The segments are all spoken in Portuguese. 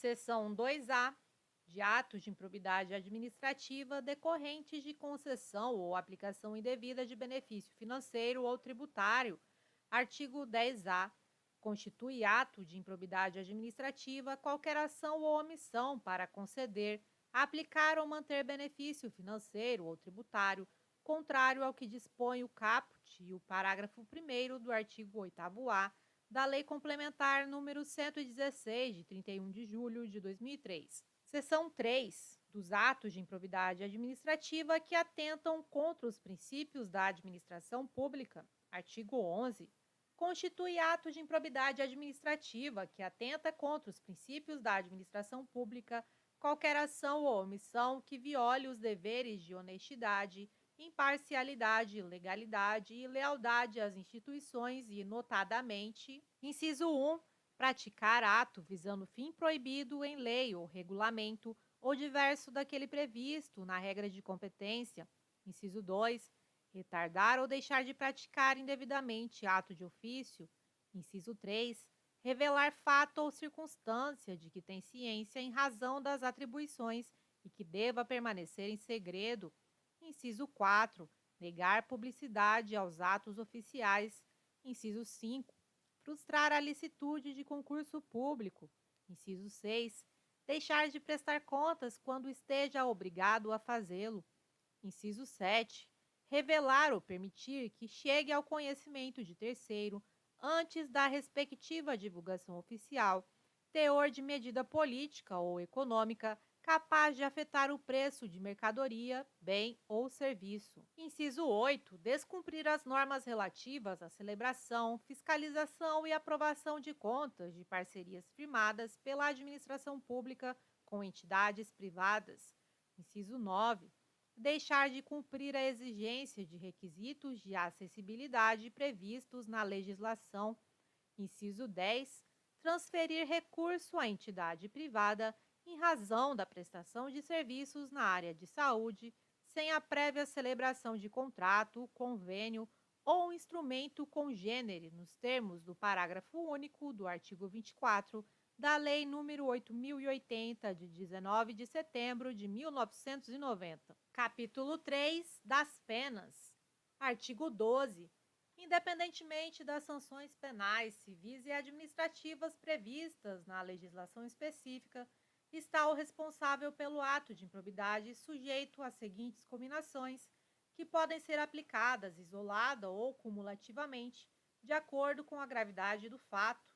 Seção 2A, de atos de improbidade administrativa decorrentes de concessão ou aplicação indevida de benefício financeiro ou tributário. Artigo 10A. Constitui ato de improbidade administrativa qualquer ação ou omissão para conceder, aplicar ou manter benefício financeiro ou tributário, contrário ao que dispõe o caput e o parágrafo 1º do artigo 8º-A da Lei Complementar número 116, de 31 de julho de 2003. Seção 3. Dos atos de improbidade administrativa que atentam contra os princípios da administração pública. Artigo 11. Constitui ato de improbidade administrativa que atenta contra os princípios da administração pública qualquer ação ou omissão que viole os deveres de honestidade, imparcialidade, legalidade e lealdade às instituições e, notadamente, inciso 1, praticar ato visando fim proibido em lei ou regulamento ou diverso daquele previsto na regra de competência. Inciso 2, retardar ou deixar de praticar indevidamente ato de ofício. Inciso 3, revelar fato ou circunstância de que tem ciência em razão das atribuições e que deva permanecer em segredo. Inciso 4, negar publicidade aos atos oficiais. Inciso 5, frustrar a licitude de concurso público. Inciso 6, deixar de prestar contas quando esteja obrigado a fazê-lo. Inciso 7, revelar ou permitir que chegue ao conhecimento de terceiro, antes da respectiva divulgação oficial, teor de medida política ou econômica capaz de afetar o preço de mercadoria, bem ou serviço. Inciso 8. Descumprir as normas relativas à celebração, fiscalização e aprovação de contas de parcerias firmadas pela administração pública com entidades privadas. Inciso 9. Deixar de cumprir a exigência de requisitos de acessibilidade previstos na legislação. Inciso 10. Transferir recurso à entidade privada em razão da prestação de serviços na área de saúde, sem a prévia celebração de contrato, convênio ou instrumento congênere nos termos do parágrafo único do artigo 24 da Lei nº 8.080, de 19 de setembro de 1990. Capítulo 3 das penas. Artigo 12. Independentemente das sanções penais, civis e administrativas previstas na legislação específica, está o responsável pelo ato de improbidade sujeito às seguintes combinações, que podem ser aplicadas isolada ou cumulativamente, de acordo com a gravidade do fato.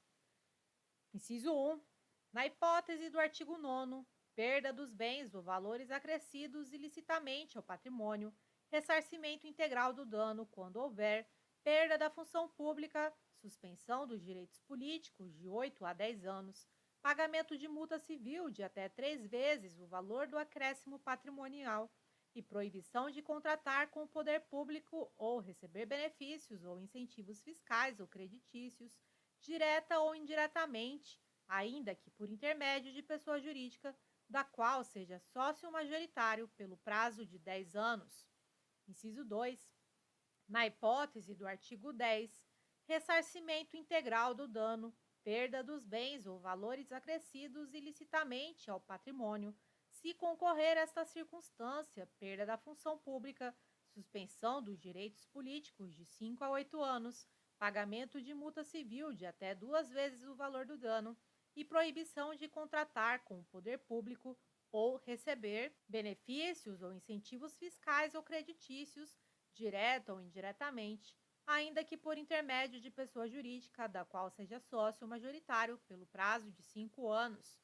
Inciso 1. Na hipótese do artigo 9º, perda dos bens ou valores acrescidos ilicitamente ao patrimônio, ressarcimento integral do dano quando houver, perda da função pública, suspensão dos direitos políticos de 8 a 10 anos, pagamento de multa civil de até 3 vezes o valor do acréscimo patrimonial e proibição de contratar com o poder público ou receber benefícios ou incentivos fiscais ou creditícios, direta ou indiretamente, ainda que por intermédio de pessoa jurídica, da qual seja sócio majoritário pelo prazo de 10 anos. Inciso 2. Na hipótese do artigo 10, ressarcimento integral do dano, perda dos bens ou valores acrescidos ilicitamente ao patrimônio, se concorrer esta circunstância, perda da função pública, suspensão dos direitos políticos de 5 a 8 anos, pagamento de multa civil de até 2 vezes o valor do dano e proibição de contratar com o poder público ou receber benefícios ou incentivos fiscais ou creditícios, direta ou indiretamente, ainda que por intermédio de pessoa jurídica da qual seja sócio majoritário pelo prazo de 5 anos.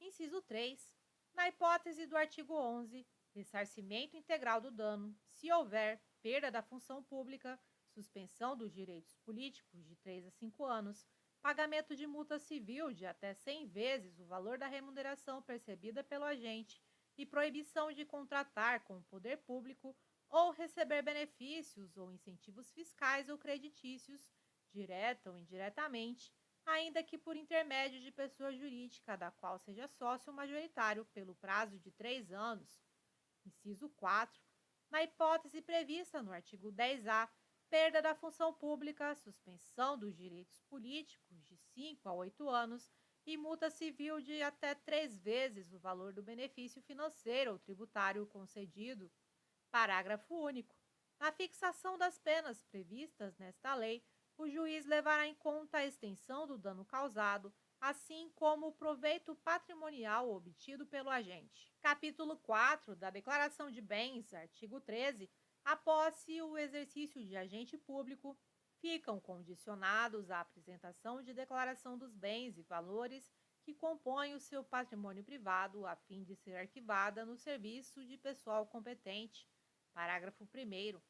Inciso 3. Na hipótese do artigo 11, ressarcimento integral do dano, se houver perda da função pública, suspensão dos direitos políticos de 3 a 5 anos, pagamento de multa civil de até 100 vezes o valor da remuneração percebida pelo agente e proibição de contratar com o poder público ou receber benefícios ou incentivos fiscais ou creditícios, direta ou indiretamente, ainda que por intermédio de pessoa jurídica da qual seja sócio majoritário pelo prazo de 3 anos. Inciso 4. Na hipótese prevista no artigo 10A, perda da função pública, suspensão dos direitos políticos de 5 a 8 anos, e multa civil de até 3 vezes o valor do benefício financeiro ou tributário concedido. Parágrafo único. Na fixação das penas previstas nesta lei, o juiz levará em conta a extensão do dano causado, assim como o proveito patrimonial obtido pelo agente. Capítulo 4 da Declaração de Bens, artigo 13. A posse e o exercício de agente público ficam condicionados à apresentação de declaração dos bens e valores que compõem o seu patrimônio privado, a fim de ser arquivada no serviço de pessoal competente. Parágrafo 1º.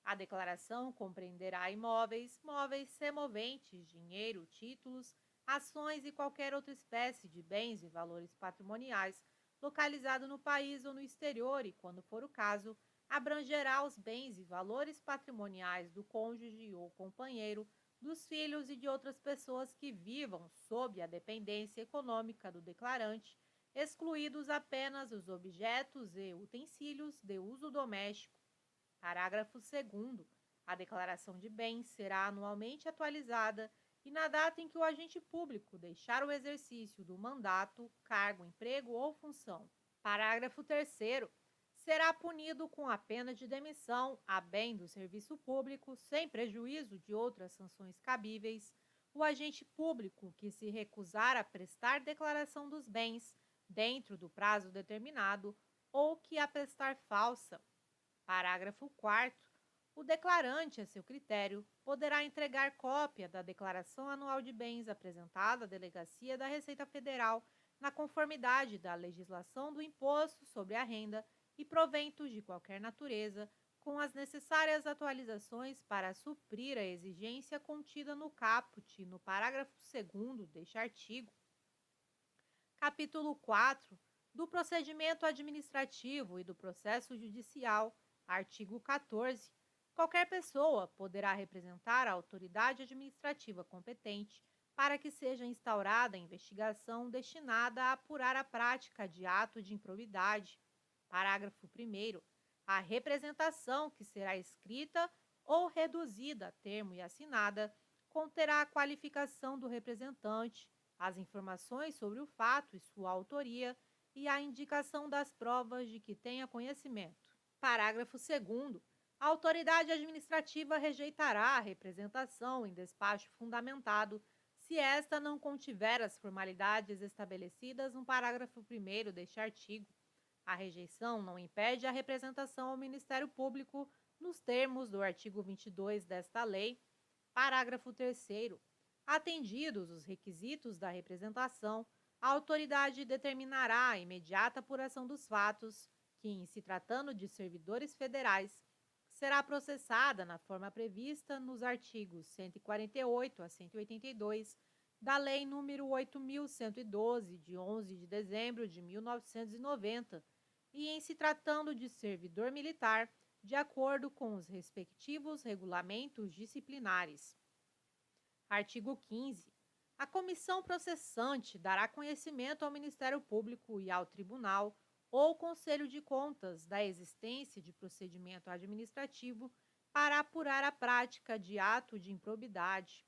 A declaração compreenderá imóveis, móveis semoventes, dinheiro, títulos, ações e qualquer outra espécie de bens e valores patrimoniais localizado no país ou no exterior e, quando for o caso, abrangerá os bens e valores patrimoniais do cônjuge ou companheiro, dos filhos e de outras pessoas que vivam sob a dependência econômica do declarante, excluídos apenas os objetos e utensílios de uso doméstico. Parágrafo 2º. A declaração de bens será anualmente atualizada e na data em que o agente público deixar o exercício do mandato, cargo, emprego ou função. Parágrafo 3º. Será punido com a pena de demissão, a bem do serviço público, sem prejuízo de outras sanções cabíveis, o agente público que se recusar a prestar declaração dos bens dentro do prazo determinado ou que a prestar falsa. Parágrafo 4º. O declarante, a seu critério, poderá entregar cópia da declaração anual de bens apresentada à Delegacia da Receita Federal na conformidade da legislação do Imposto sobre a Renda e proventos de qualquer natureza, com as necessárias atualizações para suprir a exigência contida no caput no parágrafo 2º deste artigo. Capítulo 4 do Procedimento Administrativo e do Processo Judicial, artigo 14. Qualquer pessoa poderá representar a autoridade administrativa competente para que seja instaurada a investigação destinada a apurar a prática de ato de improbidade. Parágrafo 1º. A representação, que será escrita ou reduzida a termo e assinada, conterá a qualificação do representante, as informações sobre o fato e sua autoria e a indicação das provas de que tenha conhecimento. Parágrafo 2º. A autoridade administrativa rejeitará a representação em despacho fundamentado se esta não contiver as formalidades estabelecidas no parágrafo 1º deste artigo. A rejeição não impede a representação ao Ministério Público nos termos do artigo 22 desta lei. Parágrafo 3º. Atendidos os requisitos da representação, a autoridade determinará a imediata apuração dos fatos, que, em se tratando de servidores federais, será processada na forma prevista nos artigos 148 a 182 da Lei nº 8.112, de 11 de dezembro de 1990, e, em se tratando de servidor militar, de acordo com os respectivos regulamentos disciplinares. Artigo 15. A comissão processante dará conhecimento ao Ministério Público e ao Tribunal ou Conselho de Contas da existência de procedimento administrativo para apurar a prática de ato de improbidade.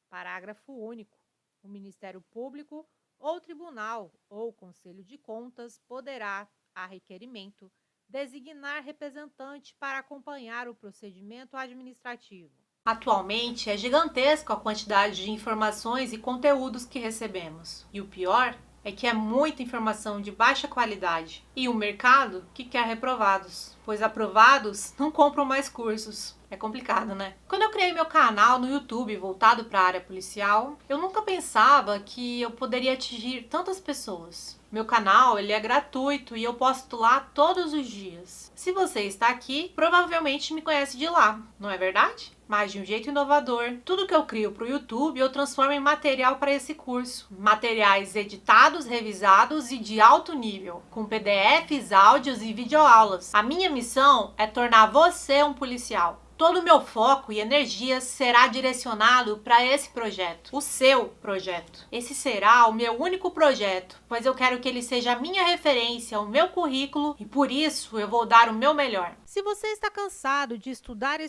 Parágrafo único. O Ministério Público ou Tribunal ou Conselho de Contas poderá, a requerimento, designar representante para acompanhar o procedimento administrativo. Atualmente, é gigantesca a quantidade de informações e conteúdos que recebemos. E o pior é que é muita informação de baixa qualidade. E o mercado que quer reprovados, pois aprovados não compram mais cursos. É complicado, né? Quando eu criei meu canal no YouTube voltado para a área policial, eu nunca pensava que eu poderia atingir tantas pessoas. Meu canal, ele é gratuito e eu posto lá todos os dias. Se você está aqui, provavelmente me conhece de lá, não é verdade? Mas de um jeito inovador, tudo que eu crio para o YouTube eu transformo em material para esse curso. Materiais editados, revisados e de alto nível, com PDFs, áudios e videoaulas. A minha missão é tornar você um policial. Todo o meu foco e energia será direcionado para esse projeto, o seu projeto. Esse será o meu único projeto, pois eu quero que ele seja a minha referência, o meu currículo, e por isso eu vou dar o meu melhor. Se você está cansado de estudar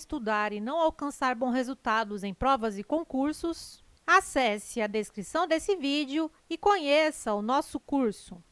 e não alcançar bons resultados em provas e concursos, Acesse a descrição desse vídeo e conheça o nosso curso.